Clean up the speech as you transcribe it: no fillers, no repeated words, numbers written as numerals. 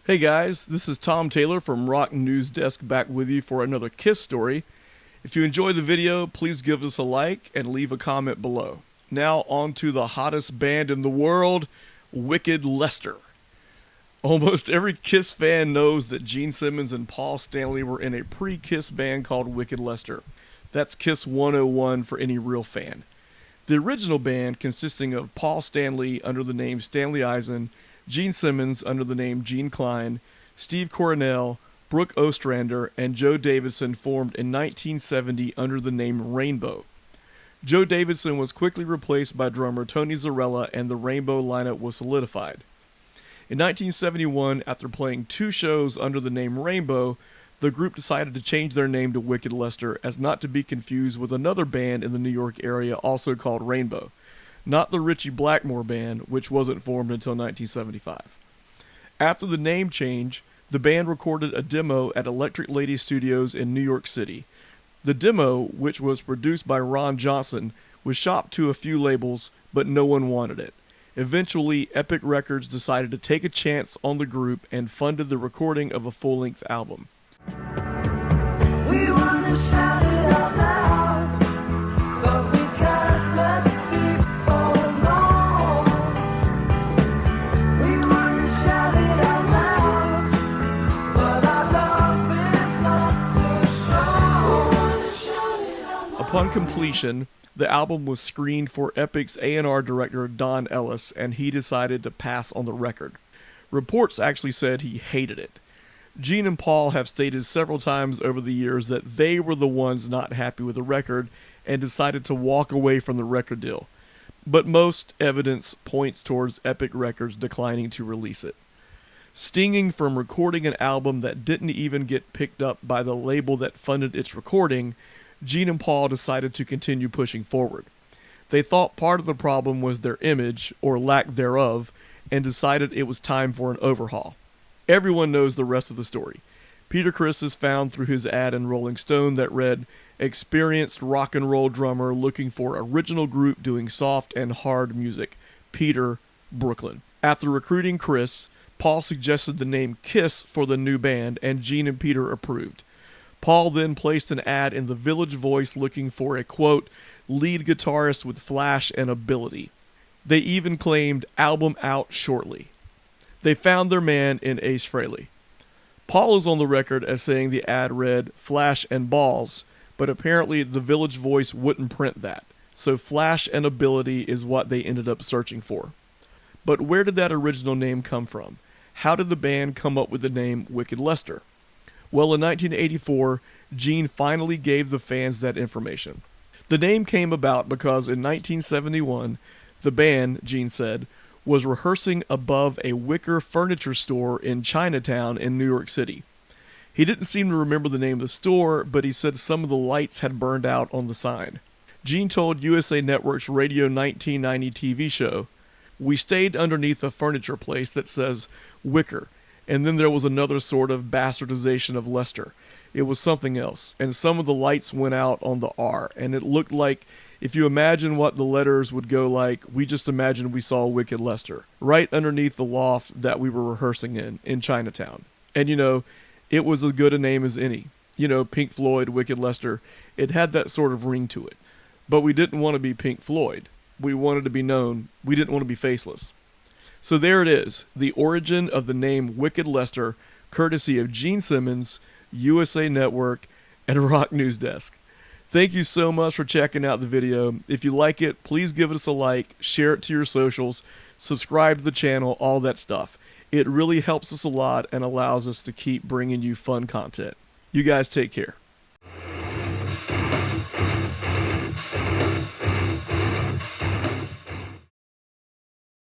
Hey guys, this is Tom Taylor from Rock News Desk back with you for another Kiss story. If you enjoyed the video, please give us a like and leave a comment below. Now on to the hottest band in the world, Wicked Lester. Almost every Kiss fan knows that Gene Simmons and Paul Stanley were in a pre-Kiss band called Wicked Lester. That's Kiss 101 for any real fan. The original band, consisting of Paul Stanley under the name Stanley Eisen, Gene Simmons under the name Gene Klein, Steve Coronel, Brooke Ostrander, and Joe Davidson, formed in 1970 under the name Rainbow. Joe Davidson was quickly replaced by drummer Tony Zarella, and the Rainbow lineup was solidified. In 1971, after playing 2 shows under the name Rainbow, the group decided to change their name to Wicked Lester as not to be confused with another band in the New York area also called Rainbow. Not the Ritchie Blackmore band, which wasn't formed until 1975. After the name change, the band recorded a demo at Electric Lady Studios in New York City. The demo, which was produced by Ron Johnson, was shopped to a few labels, but no one wanted it. Eventually, Epic Records decided to take a chance on the group and funded the recording of a full-length album. We wanna shout it out loud, but we can't let people know. We wanna shout it out loud, but our love is not to show. Upon completion, the album was screened for Epic's A&R director Don Ellis, and he decided to pass on the record. Reports actually said he hated it. Gene and Paul have stated several times over the years that they were the ones not happy with the record and decided to walk away from the record deal. But most evidence points towards Epic Records declining to release it. Stinging from recording an album that didn't even get picked up by the label that funded its recording, Gene and Paul decided to continue pushing forward. They thought part of the problem was their image, or lack thereof, and decided it was time for an overhaul. Everyone knows the rest of the story. Peter Criss is found through his ad in Rolling Stone that read, "Experienced rock and roll drummer looking for original group doing soft and hard music. Peter, Brooklyn." After recruiting Criss, Paul suggested the name Kiss for the new band, and Gene and Peter approved. Paul then placed an ad in the Village Voice looking for a, quote, lead guitarist with flash and ability. They even claimed album out shortly. They found their man in Ace Frehley. Paul is on the record as saying the ad read flash and balls, but apparently the Village Voice wouldn't print that, so flash and ability is what they ended up searching for. But where did that original name come from? How did the band come up with the name Wicked Lester? Well, in 1984, Gene finally gave the fans that information. The name came about because in 1971, the band, Gene said, was rehearsing above a wicker furniture store in Chinatown in New York City. He didn't seem to remember the name of the store, but he said some of the lights had burned out on the sign. Gene told USA Network's Radio 1990 TV show, "We stayed underneath a furniture place that says Wicker, and then there was another sort of bastardization of Lester. It was something else, and some of the lights went out on the R, and it looked like, if you imagine what the letters would go like, we just imagined we saw Wicked Lester, right underneath the loft that we were rehearsing in Chinatown. And it was as good a name as any. Pink Floyd, Wicked Lester, it had that sort of ring to it. But we didn't want to be Pink Floyd. We wanted to be known. We didn't want to be faceless." So there it is, the origin of the name Wicked Lester, courtesy of Gene Simmons, USA Network, and Rock News Desk. Thank you so much for checking out the video. If you like it, please give us a like, share it to your socials, subscribe to the channel, all that stuff. It really helps us a lot and allows us to keep bringing you fun content. You guys take care.